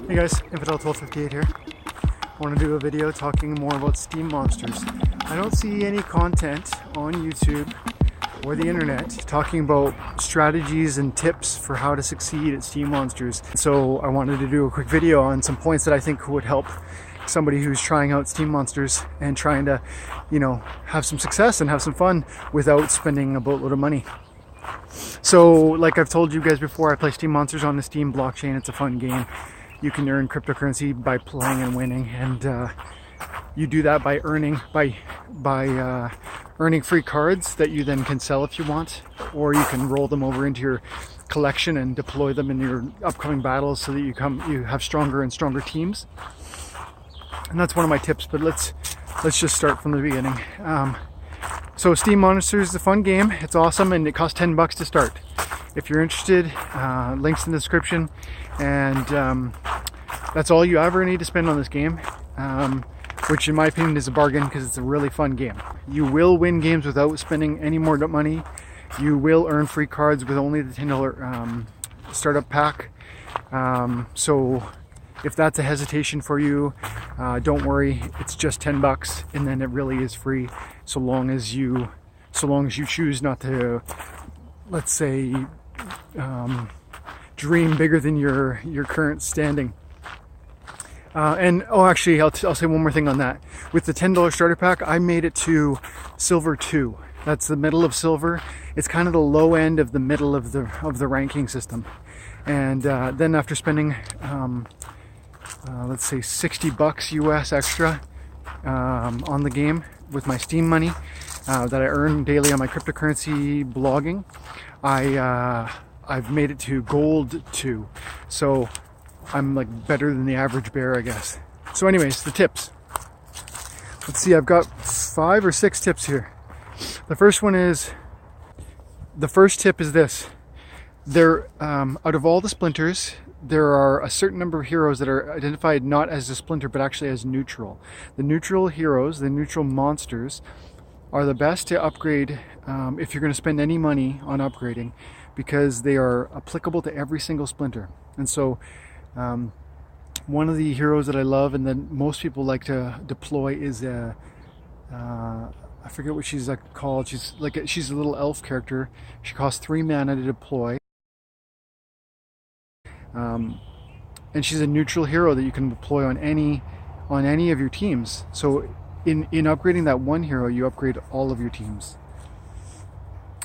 Hey guys, Infidel1258 here. I want to do a video talking more about Steem Monsters. I don't see any content on YouTube or the internet talking about strategies and tips for how to succeed at Steem Monsters. So I wanted to do a quick video on some points that I think would help somebody who's trying out Steem Monsters and trying to, have some success and have some fun without spending a boatload of money. So like I've told you guys before, I play Steem Monsters on the Steem blockchain. It's a fun game. You can earn cryptocurrency by playing and winning, and you do that by earning free cards that you then can sell if you want, or you can roll them over into your collection and deploy them in your upcoming battles so that you have stronger and stronger teams. And that's one of my tips. But let's just start from the beginning. So Steem Monsters is a fun game. It's awesome, and it costs $10 to start. If you're interested, links in the description, and that's all you ever need to spend on this game, which in my opinion is a bargain because it's a really fun game. You will win games without spending any more money. You will earn free cards with only the $10 startup pack. So if that's a hesitation for you, don't worry, it's just $10, and then it really is free so long as you choose not to, let's say, dream bigger than your current standing. Actually, I'll say one more thing on that. With the $10 starter pack, I made it to Silver 2. That's the middle of Silver. It's kind of the low end of the middle of the ranking system. And then after spending, let's say $60 US extra on the game with my Steem money that I earn daily on my cryptocurrency blogging, I've made it to Gold 2. So I'm like better than the average bear, I guess. So anyways, the tips. Let's see, I've got 5 or 6 tips here. The first tip is this. Out of all the splinters, there are a certain number of heroes that are identified not as a splinter, but actually as neutral. The neutral heroes, the neutral monsters, are the best to upgrade if you're going to spend any money on upgrading, because they are applicable to every single splinter. And so one of the heroes that I love and that most people like to deploy is I forget what she's called. She's a little elf character. She costs 3 mana to deploy. And she's a neutral hero that you can deploy on any of your teams. So in upgrading that one hero, you upgrade all of your teams.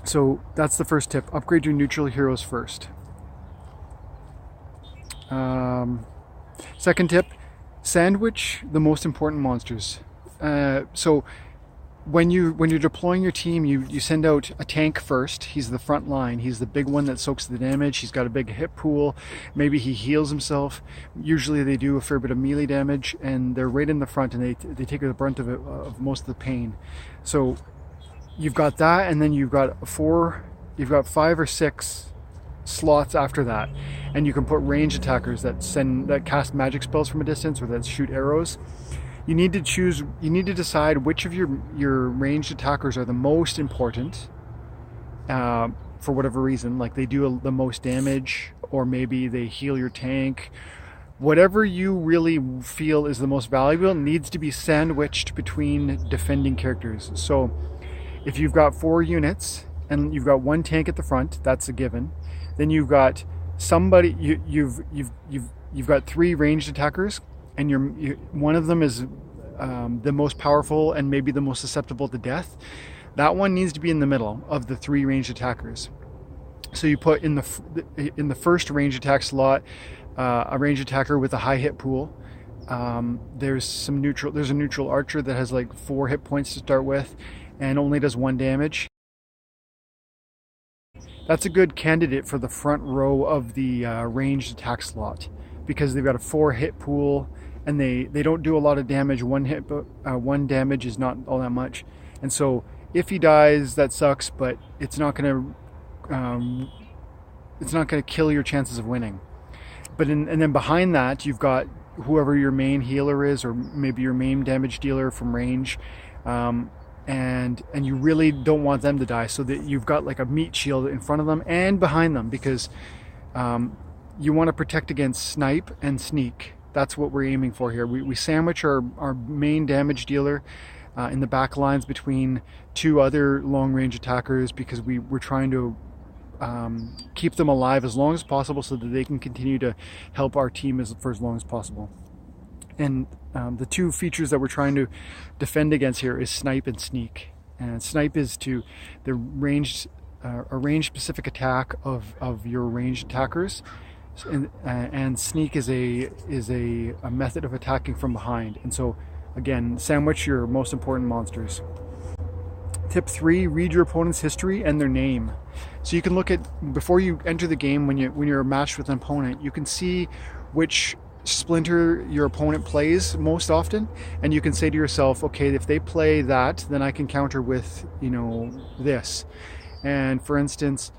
So that's the first tip. Upgrade your neutral heroes first. Second tip, sandwich the most important monsters. So when you're deploying your team, you send out a tank first. He's the front line. He's the big one that soaks the damage. He's got a big hit pool. Maybe he heals himself. Usually they do a fair bit of melee damage, and they're right in the front, and they take the brunt of it, of most of the pain. So you've got that, and then you've got 5 or 6 slots after that, and you can put range attackers that cast magic spells from a distance or that shoot arrows. You need to decide which of your ranged attackers are the most important for whatever reason, like they do the most damage, or maybe they heal your tank. Whatever you really feel is the most valuable needs to be sandwiched between defending characters. So if you've got 4 units and you've got 1 tank at the front, that's a given. Then you've got somebody, you've got 3 ranged attackers, and one of them is the most powerful and maybe the most susceptible to death. That one needs to be in the middle of the 3 ranged attackers. So you put in the first range attack slot a range attacker with a high hit pool. There's a neutral archer that has like 4 hit points to start with and only does 1 damage. That's a good candidate for the front row of the ranged attack slot, because they've got a 4 hit pool and they don't do a lot of damage. 1 damage is not all that much, and so if he dies, that sucks, but it's not going to kill your chances of winning. And then behind that, you've got whoever your main healer is, or maybe your main damage dealer from range, and you really don't want them to die, so that you've got like a meat shield in front of them and behind them, because you want to protect against snipe and sneak. That's what we're aiming for here. We sandwich our main damage dealer in the back lines between two other long-range attackers, because we're trying to keep them alive as long as possible so that they can continue to help our team for as long as possible. And the two features that we're trying to defend against here is snipe and sneak. And snipe is to the a range specific attack of your ranged attackers, and sneak is a method of attacking from behind. And so again, sandwich your most important monsters. Tip 3: read your opponent's history and their name. So you can look at, before you enter the game, when you're matched with an opponent, you can see which splinter your opponent plays most often, and you can say to yourself, okay, if they play that, then I can counter with, this. And for instance,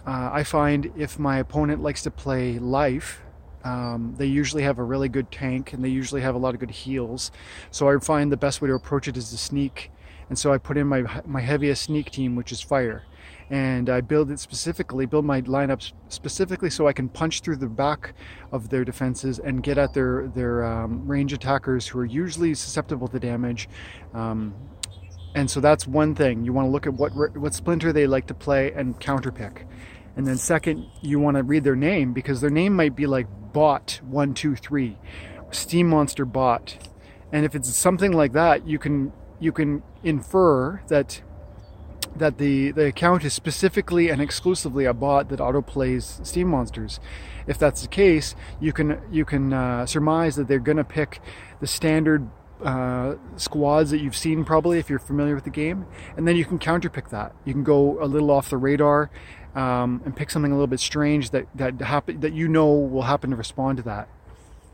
I find if my opponent likes to play life, they usually have a really good tank, and they usually have a lot of good heals. So I find the best way to approach it is to sneak. And so I put in my heaviest sneak team, which is fire. And I build my lineups specifically so I can punch through the back of their defenses and get at their range attackers, who are usually susceptible to damage. And so that's one thing. You want to look at what splinter they like to play and counterpick. And then second, you want to read their name, because their name might be like bot 123, Steem Monster bot. And if it's something like that, you can infer that the account is specifically and exclusively a bot that autoplays Steem Monsters. If that's the case, you can surmise that they're going to pick the standard squads that you've seen, probably, if you're familiar with the game, and then you can counterpick that. You can go a little off the radar and pick something a little bit strange that will happen to respond to that.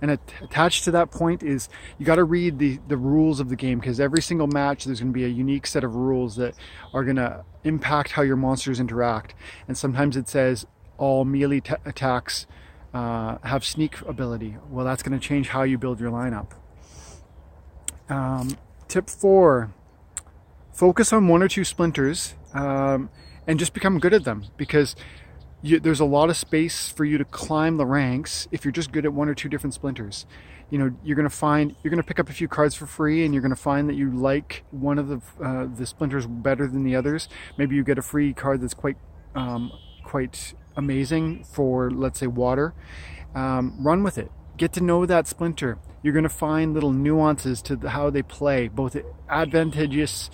And attached to that point is, you got to read the rules of the game, because every single match there's going to be a unique set of rules that are going to impact how your monsters interact. And sometimes it says all melee attacks have sneak ability. Well, that's going to change how you build your lineup. Tip 4: focus on one or two splinters and just become good at them, because there's a lot of space for you to climb the ranks if you're just good at one or two different splinters. You're going to pick up a few cards for free, and you're going to find that you like one of the splinters better than the others. Maybe you get a free card that's quite amazing for, let's say, water. Run with it. Get to know that splinter. You're going to find little nuances to how they play, both advantageous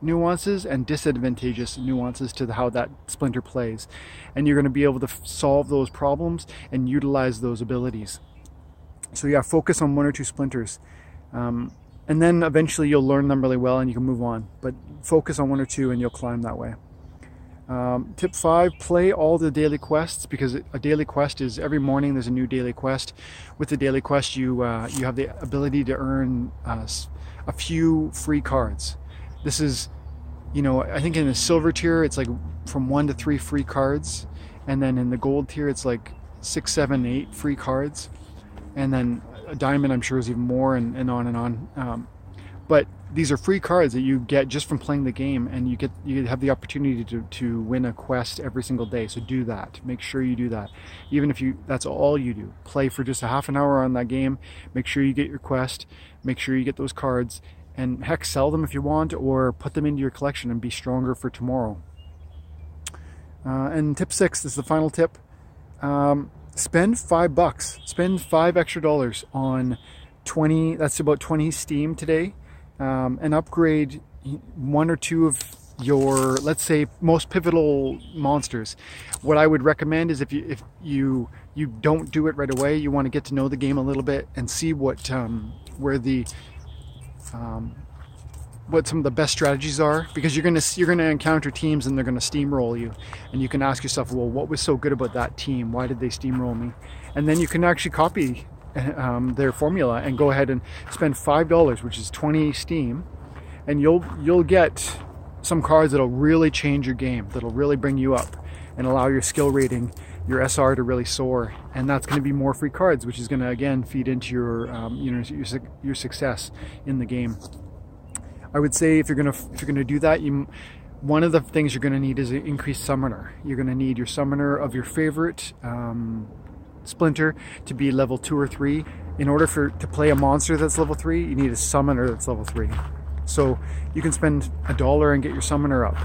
nuances and disadvantageous nuances to how that splinter plays. And you're going to be able to solve those problems and utilize those abilities. So yeah, focus on one or two splinters. And then eventually you'll learn them really well and you can move on. But focus on one or two and you'll climb that way. Tip 5, play all the daily quests, because a daily quest is every morning there's a new daily quest. With the daily quest, you have the ability to earn a few free cards. This is, I think in the silver tier it's like from 1 to 3 free cards, and then in the gold tier it's like 6, 7, 8 free cards, and then a diamond I'm sure is even more, and on and on. But these are free cards that you get just from playing the game, and you have the opportunity to win a quest every single day. So do that. Make sure you do that. Even if that's all you do. Play for just a half an hour on that game. Make sure you get your quest. Make sure you get those cards. And heck, sell them if you want, or put them into your collection and be stronger for tomorrow. And tip 6, this is the final tip. Spend $5. Spend $5 extra on 20. That's about 20 Steem today. And upgrade one or two of your, let's say, most pivotal monsters. What I would recommend is if you don't do it right away, you want to get to know the game a little bit and see what some of the best strategies are, because you're gonna encounter teams and they're gonna steamroll you, and you can ask yourself, well, what was so good about that team? Why did they steamroll me? And then you can actually copy their formula and go ahead and spend $5, which is 20 Steem, and you'll get some cards that'll really change your game, that'll really bring you up and allow your skill rating, your SR, to really soar. And that's going to be more free cards, which is going to again feed into your success in the game. I would say if you're gonna do that, one of the things you're going to need is an increased summoner. You're going to need your summoner of your favorite splinter to be level 2 or 3. In order to play a monster that's level 3, you need a summoner that's level 3. So you can spend $1 and get your summoner up.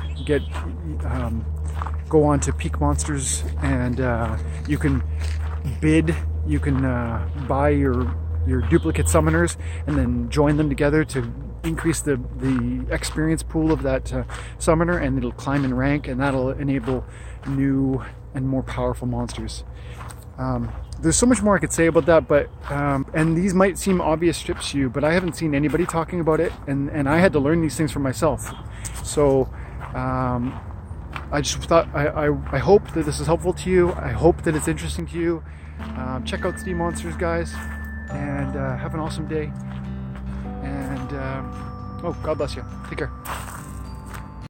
Go on to Peak Monsters and you can bid. You can buy your duplicate summoners and then join them together to increase the experience pool of that summoner, and it'll climb in rank, and that'll enable new and more powerful monsters. There's so much more I could say about that, but and these might seem obvious tips to you, but I haven't seen anybody talking about it, and I had to learn these things for myself. So I just thought I hope that this is helpful to you. I hope that it's interesting to you. Check out Steem Monsters, guys, and have an awesome day. And oh, God bless you. Take care.